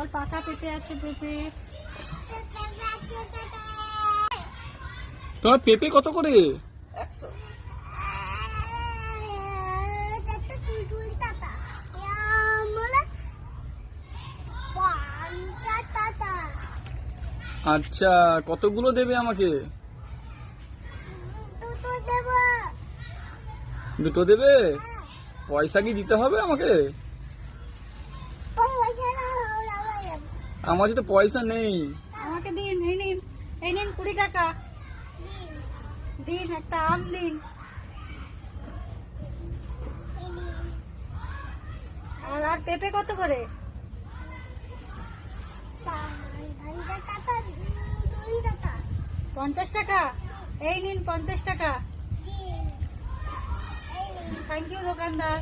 আবার পাকা পেঁপে আছে, পেঁপে। তোমার পেঁপে কত করে? 100। আচ্ছা, কতগুলো দেবে আমাকে? দুটো দেবে? পয়সা কি দিতে হবে আমাকে? আমার কাছে তো পয়সা নেই। আমাকে দিন, এই নিন, এই নিন 20 টাকা দিন, একটা আম দিন। আর পেঁপে কত করে? 50 টাকা। এই নিন 50 টাকা। থ্যাংক ইউ দোকানদার।